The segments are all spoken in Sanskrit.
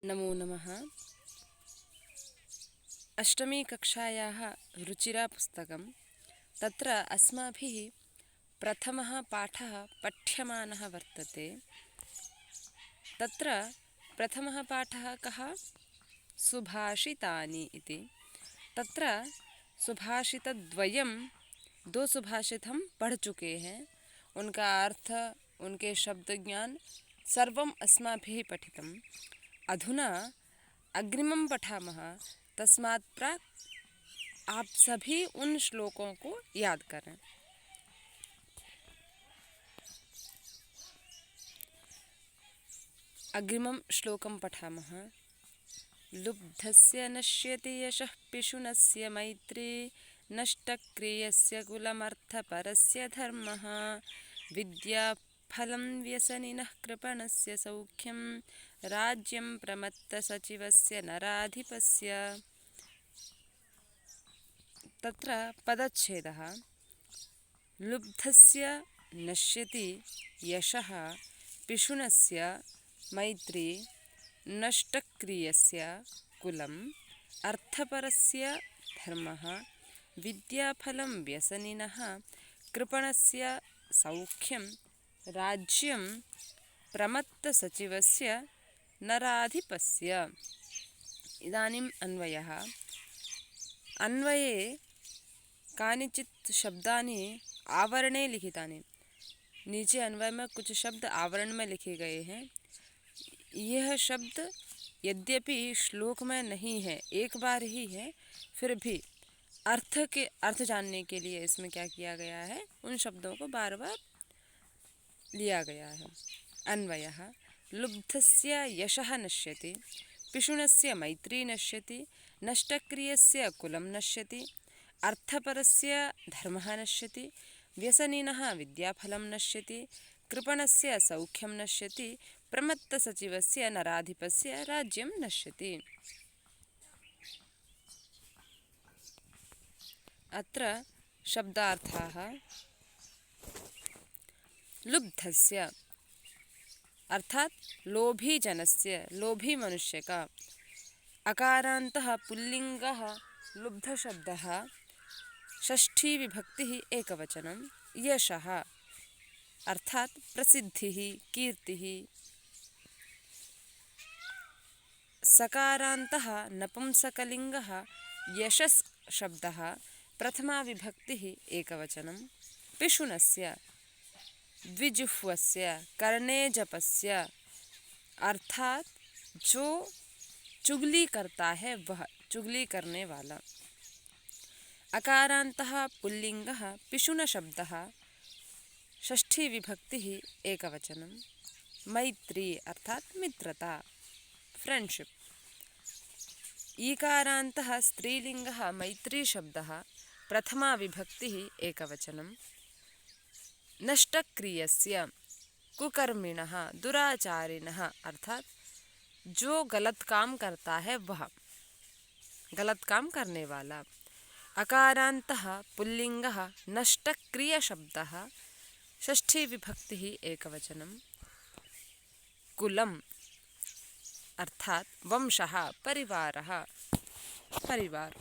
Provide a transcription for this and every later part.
नमो नमः। अष्टमी कक्षायाः रुचिरा पुस्तकं। तत्र अस्माभिः प्रथमः पाठः पठ्यमानः वर्तते। तत्र प्रथमः पाठः कः? सुभाषितानि इति। तत्र सुभाषितद्वयं, दो सुभाषित हम पढ़ चुके हैं। उनका अर्थ, उनके शब्द ज्ञान सर्वम् अस्माभिः पठितम्। अधुना अग्रिमं पठामः। तस्मात् प्राक् आप सभी उन श्लोकों को याद करें। अग्रिमं श्लोकं पठामः। लुब्धस्य नश्यति यशः पिशुनस्य मैत्री, नष्टक्रियस्य कुलमर्थपरस्य धर्मः, विद्याफलं व्यसनिनः कृपणस्य सौख्यं, राज्यं प्रमत्तसचिवस्य नराधिपस्य। तत्र पदच्छेदः। लुब्धस्य नश्यति यशः पिशुनस्य मैत्री, नष्टक्रियस्य कुलम् अर्थपरस्य धर्मः, विद्याफलं व्यसनिनः कृपणस्य सौख्यं, राज्यं प्रमत्तसचिवस्य नराधिपस्य। इदानीम् अन्वयः। अन्वये कानिचित् शब्दानि आवरणे लिखितानि। नीचे अन्वय में कुछ शब्द आवरण में लिखे गए हैं। यह शब्द यद्यपि श्लोक में नहीं है, एक बार ही है, फिर भी अर्थ जानने के लिए इसमें क्या किया गया है, उन शब्दों को बार बार लिया गया है। अन्वयः। लुब्धस्य यशः नश्यति, पिशुनस्य मैत्री नश्यति, नष्टक्रियस्य कुलं नश्यति, अर्थपरस्य धर्मः नश्यति, व्यसनिनः विद्याफलं नश्यति, कृपणस्य सौख्यं नश्यति, प्रमत्तसचिवस्य नराधिपस्य राज्यं नश्यति। अत्र शब्दार्थाः। लुब्धस्य अर्थात् लोभी जनस्य, लोभी मनुष्य का। अकारान्तः पुल्लिङ्गः लुब्धशब्दः, षष्ठी विभक्तिः एकवचनं। यशः अर्थात् प्रसिद्धिः, कीर्तिः। सकारान्तः नपुंसकलिङ्गः यशस् शब्दः, प्रथमा विभक्तिः एकवचनं। पिशुनस्य द्विजिह्वस्य, कर्णेजपस्य अर्थात जो चुगली करता है, वह चुगली करने वाला। अकारान्तः पुल्लिङ्गः पिशुन शब्दः, षष्ठी विभक्तिः एकवचनं। मैत्री अर्थात मित्रता, फ्रेंडशिप। ईकारान्तः स्त्रीलिङ्गः मैत्री शब्दः, प्रथमा विभक्तिः एकवचनं। नष्टक्रियस्य कुकर्मिणः, दुराचारिणः अर्थात जो गलत काम करता है, वह गलत काम करने वाला। अकारान्तः पुल्लिङ्गः नष्टक्रिय शब्दः, षष्ठी विभक्तिः एकवचनं। कुलम् अर्थात वंशः, परिवारः, परिवार।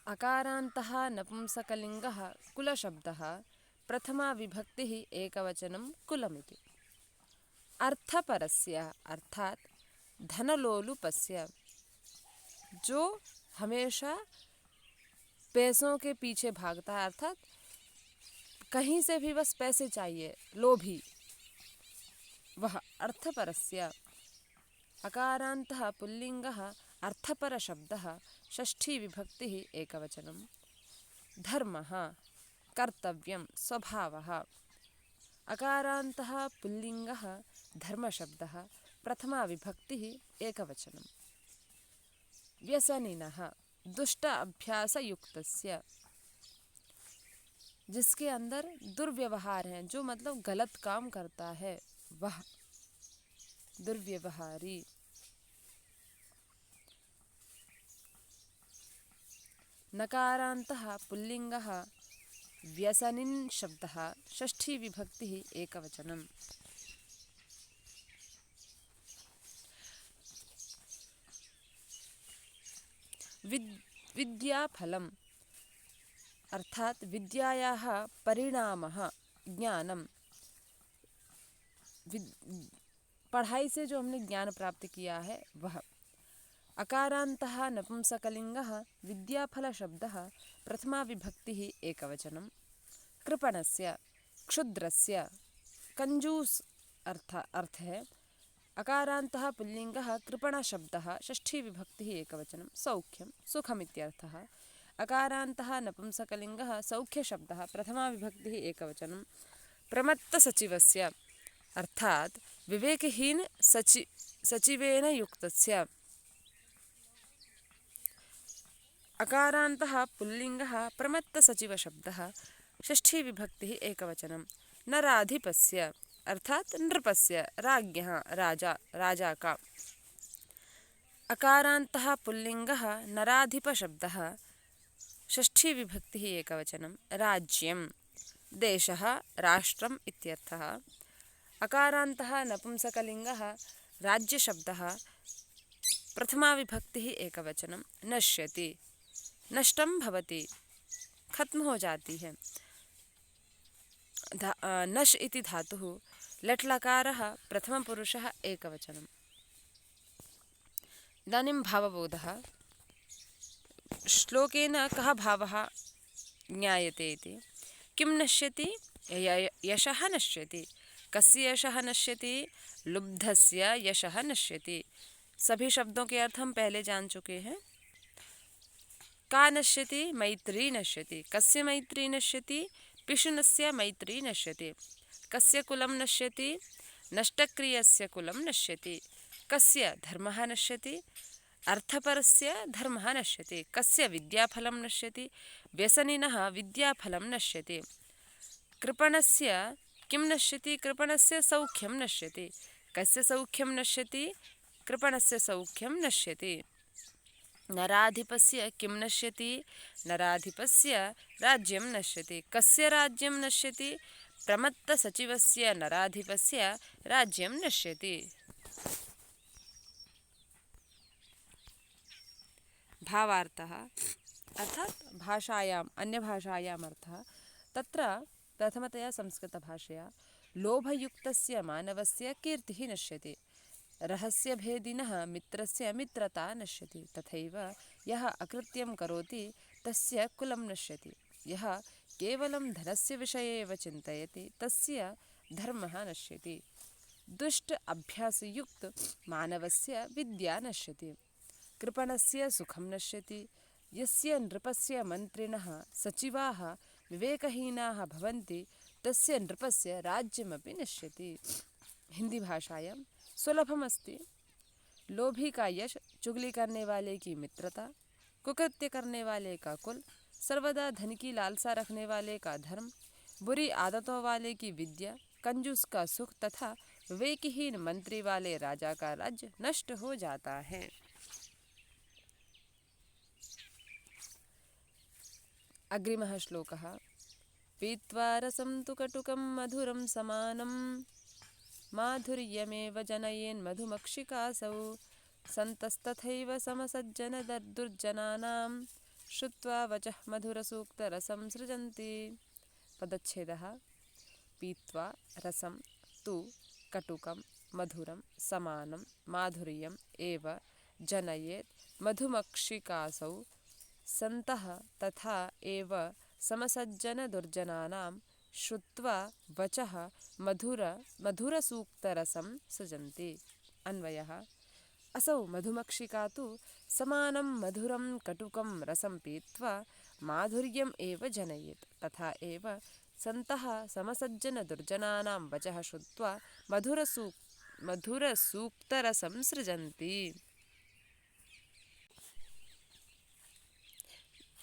अकारान्तः नपुंसकलिङ्गः कुलशब्दः, प्रथमा विभक्तिः एकवचनं कुलमिति। अर्थपरस्य अर्थात धनलोलुपस्य, जो हमेशा पैसों के पीछे भागता है, अर्थात कहीं से भी बस पैसे चाहिए, लोभी, वह अर्थपरस्य। अकारान्तः पुल्लिङ्गः अर्थपरशब्दः, षष्ठी विभक्तिः एकवचनं। धर्मः कर्तव्यं, स्वभावः। अकारान्तः पुल्लिङ्गः धर्मशब्दः, प्रथमा विभक्तिः एकवचनं। व्यसनिनः दुष्ट अभ्यासयुक्तस्य, जिसके अंदर दुर्व्यवहार है, जो मतलब गलत काम करता है, वह दुर्व्यवहारी। नकारान्तः पुल्लिङ्गः व्यसनिन् शब्दः, षष्ठी विभक्तिः एकवचनं। विद्याफलम् अर्थात विद्यायाः परिणामः ज्ञानम। पढ़ाई से जो हमने ज्ञान प्राप्त किया है वह। अकारान्तः नपुंसकलिङ्गः विद्याफलशब्दः प्रथमा विभक्तिः एकवचनं। कृपणस्य क्षुद्रस्य कंजूस अर्थ है। अकारान्तः पुल्लिङ्गः कृपणशब्दः षष्ठी विभक्तिः एकवचनं। सौख्यं सुखम् इत्यर्थः। अकारान्तः नपुंसकलिङ्गः सौख्यशब्दः प्रथमा विभक्तिः एकवचनं। प्रमत्तसचिवस्य अर्थात विवेकहीन सचिवेन युक्तस्य। अकारान्तः पुल्लिङ्गः प्रमत्तसचिवशब्दः षष्ठी विभक्तिः एकवचनं। नराधिपस्य अर्थात नृपस्य राज्ञः राजा का। अकारान्तः पुल्लिङ्गः नराधिपशब्दः षष्ठी विभक्तिः एकवचनं। राज्यं देशः राष्ट्रम् इत्यर्थः। अकारान्तः नपुंसकलिङ्गः राज्यशब्दः प्रथमा विभक्तिः एकवचनं। नश्यति नष्टं भवति खत्म हो जाती है। नश् इति धातुः लट्लकारः प्रथमपुरुषः एकवचनम्। इदानीं भावबोधः। श्लोकेन कः भावः ज्ञायते इति। किं नश्यति? यशः नश्यति। कस्य यशः नश्यति? लुब्धस्य यशः नश्यति। सभी शब्दों के अर्थ हम पहले जान चुके हैं। का नश्यति? मैत्री नश्यति। कस्य मैत्री नश्यति? पिशुनस्य मैत्री नश्यति। कस्य कुलं नश्यति? नष्टक्रियस्य कुलं नश्यति। कस्य धर्मः नश्यति? अर्थपरस्य धर्मः नश्यति। कस्य विद्याफलं नश्यति? व्यसनिनः विद्याफलं नश्यति। कृपणस्य किं नश्यति? कृपणस्य सौख्यं नश्यति। कस्य सौख्यं नश्यति? कृपणस्य सौख्यं नश्यति। नराधिपस्य किं नश्यति? नराधिपस्य राज्यं नश्यति। कस्य राज्यं नश्यति? प्रमत्तसचिवस्य नराधिपस्य राज्यं नश्यति। भावार्थः अर्थात भाषायाम् अन्यभाषायाम् अर्थः। तत्र प्रथमतया संस्कृतभाषया लोभयुक्तस्य मानवस्य कीर्तिः नश्यति। रहस्यभेदिनः मित्रस्य मित्रता नश्यति। तथैव यः अकृत्यं करोति तस्य कुलं नश्यति। यः केवलं धनस्य विषये एव चिन्तयति तस्य धर्मः नश्यति। दुष्ट अभ्यासयुक्त मानवस्य विद्या नश्यति। कृपणस्य सुखं नश्यति। यस्य नृपस्य मन्त्रिणः सचिवाः विवेकहीनाः भवन्ति तस्य नृपस्य राज्यमपि नश्यति। हिंदी भाषायां सुलभमस्ति। लोभी का यश, चुगली करने वाले की मित्रता, कुकृत्य करने वाले का कुल, सर्वदा धन की लालसा रखने वाले का धर्म, बुरी आदतों वाले की विद्या, कंजूस का सुख तथा विवेकहीन मंत्री वाले राजा का राज्य नष्ट हो जाता है। अग्रिमः श्लोकः। पीत्वा रसं तु कटुकं मधुरं समानं माधुर्यमेव जनयेन् मधुमक्षिकासौ सन्तस्तथैव समसज्जनदुर्जनानां श्रुत्वा वचः मधुरसूक्तरसं सृजन्ति। पदच्छेदः। पीत्वा रसं तु कटुकं मधुरं समानं माधुर्यम् एव जनयेत् मधुमक्षिकासौ सन्तः तथा एव समसज्जनदुर्जनानां श्रुत्वा वचः मधुरसूक्तरसं सृजन्ति। अन्वयः। असौ मधुमक्षिका तु समानं मधुरं कटुकं रसं पीत्वा माधुर्यम् एव जनयेत्। तथा एव सन्तः समसज्जनदुर्जनानां वचः श्रुत्वा मधुरसूक्तरसं सृजन्ति।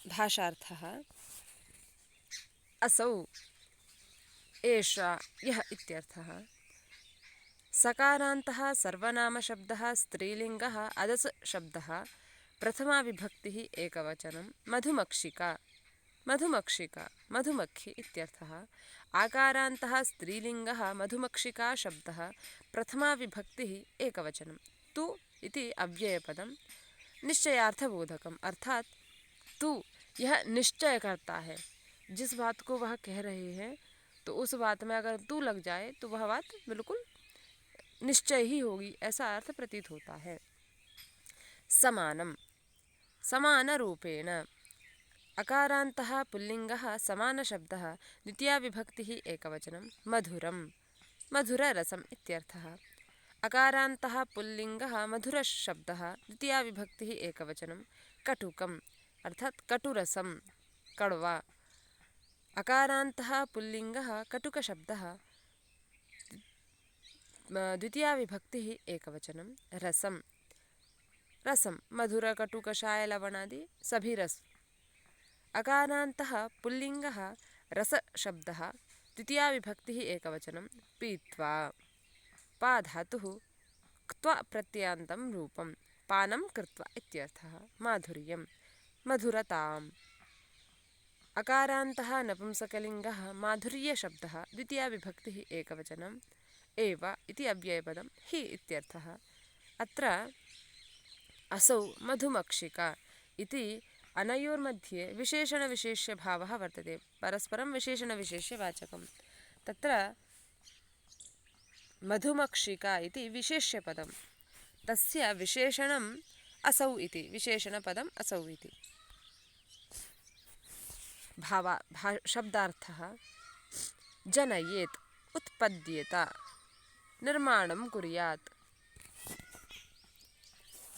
भाषार्थः। असौ एषा यः इत्यर्थः। सकारान्तः सर्वनामशब्दः स्त्रीलिङ्गः अदस् शब्दः प्रथमा विभक्तिः एकवचनं। मधुमक्षिका मधुमक्षिका मधुमक्खी इत्यर्थः। आकारान्तः स्त्रीलिङ्गः मधुमक्षिका शब्दः प्रथमा विभक्तिः एकवचनं। तु इति अव्ययपदं निश्चयार्थबोधकम, अर्थात तू, यह निश्चय करता है। जिस बात को वह कह रहे हैं तो उस बात में अगर तू लग जाए तो वह बात बिल्कुल निश्चय ही होगी, ऐसा अर्थ प्रतीत होता है। समानम, समानरूपेण, अकारान्तः पुल्लिङ्गः समानशब्दः, द्वितीया विभक्तिः एकवचनं, मधुरं, मधुररसम् इत्यर्थः। अकारान्तः पुल्लिङ्गः मधुरशब्दः, द्वितीया विभक्तिः एकवचनं, कटुकम्, अर्थात् कटुरसं, कड़वा। अकारान्तः पुल्लिङ्गः कटुकशब्दः, द्वितीया विभक्तिः एकवचनं, रसं, रसं, मधुरकटुकषायलवणादि सभी रस। अकारान्तः पुल्लिङ्गः रसशब्दः, द्वितीया विभक्तिः एकवचनं, पीत्वा, पा धातुः क्त्वा प्रत्ययान्तं रूपं, पानं कृत्वा इत्यर्थः। माधुर्यं, मधुरताम्। अकारान्तः नपुंसकलिङ्गः माधुर्यशब्दः, द्वितीया विभक्तिः एकवचनं, एव इति अव्ययपदं, हि इत्यर्थः। अत्र असौ मधुमक्षिका इति अनयोर्मध्ये विशेषणविशेष्यभावः वर्तते, परस्परं विशेषणविशेष्यवाचकं। तत्र मधुमक्षिका इति विशेष्यपदं, तस्य विशेषणम् असौ इति, विशेषणपदम् असौ इति। शब्दार्थः जनयेत्, उत्पद्येत, निर्माणं कुर्यात्।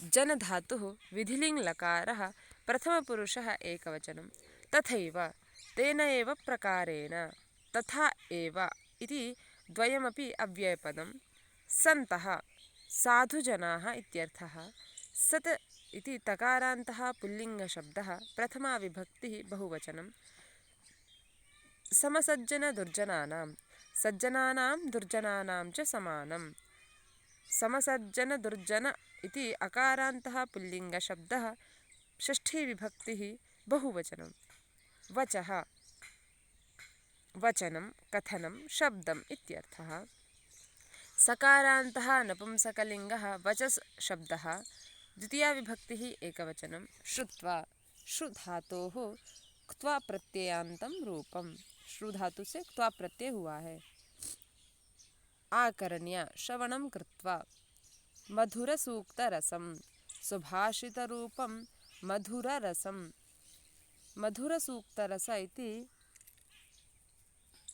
जनधातुः विधिलिङ् लकारः प्रथमपुरुषः एकवचनं, तथैव, तेन एव प्रकारेण, तथा एव इति द्वयमपि अव्ययपदं, सन्तः, साधुजनाः इत्यर्थः। सत् इति तकारान्तः पुल्लिङ्गशब्दः, प्रथमा विभक्तिः बहुवचनं, समसज्जनदुर्जनानां, सज्जनानां दुर्जनानां च समानं। समसज्जनदुर्जन इति अकारान्तः पुल्लिङ्गशब्दः, षष्ठी विभक्तिः बहुवचनं, वचः, वचनं, कथनं, शब्दम् इत्यर्थः। सकारान्तः नपुंसकलिङ्गः वचस् शब्दः, द्वितीया विभक्तिः एकवचनं, श्रुत्वा, श्रुधातोः क्त्वा प्रत्ययान्तं रूपं, श्रुधातु से क्त्वा प्रत्यय हुआ है। आकर्ण्य, श्रवणं कृत्वा, मधुरसूक्तरसं, सुभाषितरूपं मधुररसं। मधुरसूक्तरस इति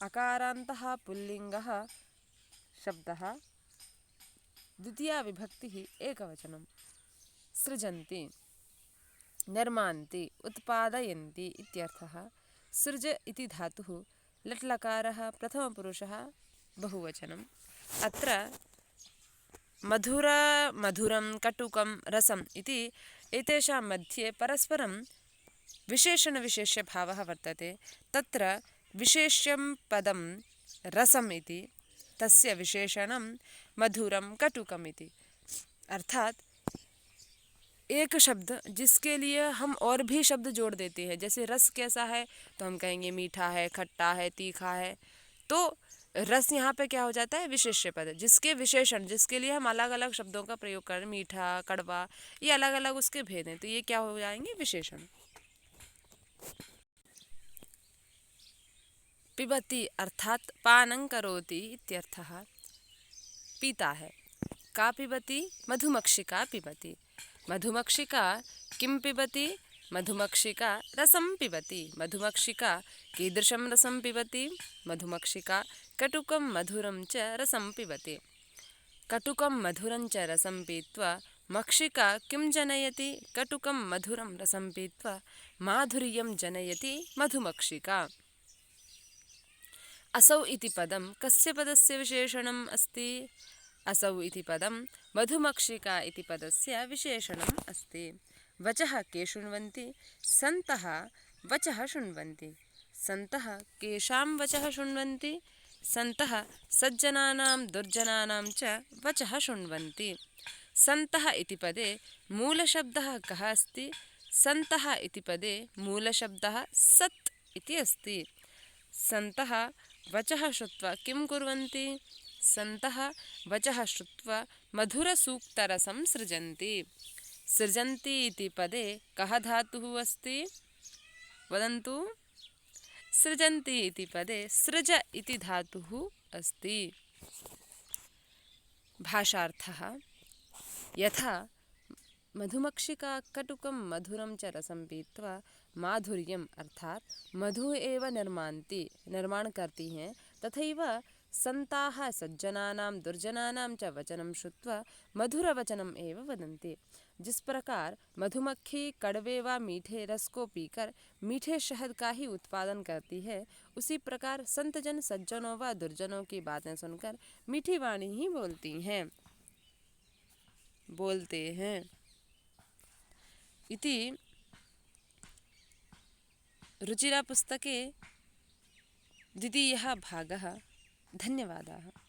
अकारान्तः पुल्लिङ्गः शब्दः, द्वितीया विभक्तिः एकवचनं, सृजन्ति, निर्मान्ति, उत्पादयन्ति इत्यर्थः। सृज इति धातुः लट्लकारः प्रथमपुरुषः बहुवचनम्। अत्र मधुरं, कटुकं, रसम् इति एतेषां मध्ये परस्परं विशेषणविशेष्यभावः वर्तते। तत्र विशेष्यं पदं रसम् इति, तस्य विशेषणं मधुरं, कटुकम् इति। अर्थात एक शब्द जिसके लिए हम और भी शब्द जोड़ देते हैं, जैसे रस कैसा है तो हम कहेंगे मीठा है, खट्टा है, तीखा है, तो रस यहाँ पे क्या हो जाता है, विशेष्य पद। जिसके विशेषण, जिसके लिए हम अलग अलग शब्दों का प्रयोग करें, मीठा, कड़वा, ये अलग अलग उसके भेद हैं, तो ये क्या हो जाएंगे, विशेषण। पिबति अर्थात पानं करोति इत्यर्थः, पीता है। का पिबति, मधुमक्षिका पिबति। मधुमक्षिका किं पिबति, मधुमक्षिका रसं पिबति। मधुमक्षिका कीदृशं रसं पिबति, मधुमक्षिका कटुकं मधुरं च रसं पिबति। कटुकं मधुरं च रसं पीत्वा मक्षिका किं जनयति, कटुकं मधुरं रसं पीत्वा माधुर्यं जनयति मधुमक्षिका। असौ इति पदं कस्य पदस्य विशेषणम् अस्ति, असौ इति पदं मधुमक्षिका इति पदस्य विशेषणम् अस्ति। वचः के शृण्वन्ति, सन्तः वचः शृण्वन्ति। सन्तः केषां वचः शृण्वन्ति, सन्तः सज्जनानां दुर्जनानां च वचः शृण्वन्ति। सन्तः इति पदे मूलशब्दः कः अस्ति, सन्तः इति पदे मूलशब्दः सत् इति अस्ति। सन्तः वचः श्रुत्वा किं कुर्वन्ति, सन्तः वचः श्रुत्वा मधुरसूक्तरसं सृजन्ति। सृजन्ति इति पदे कः धातुः अस्ति? वदन्तु। सृजन्ति इति पदे सृज इति धातुः अस्ति। भाषार्थः यथा मधुमक्षिका कटुकं मधुरं च रसं पीत्वा माधुर्यम् अर्थात मधु एव निर्माण करती हैं, तथैव संताः सज्जनानां दुर्जनानां च वचनं श्रुत्वा मधुरवचनम् एव वदन्ति। जिस प्रकार मधुमक्खी कड़वे व मीठे रस को पीकर मीठे शहद का ही उत्पादन करती है, उसी प्रकार संतजन सज्जनों व दुर्जनों की बातें सुनकर मीठी वाणी ही बोलते हैं। इति रुचिरापुस्तके द्वितीयः भागः। धन्यवादाः।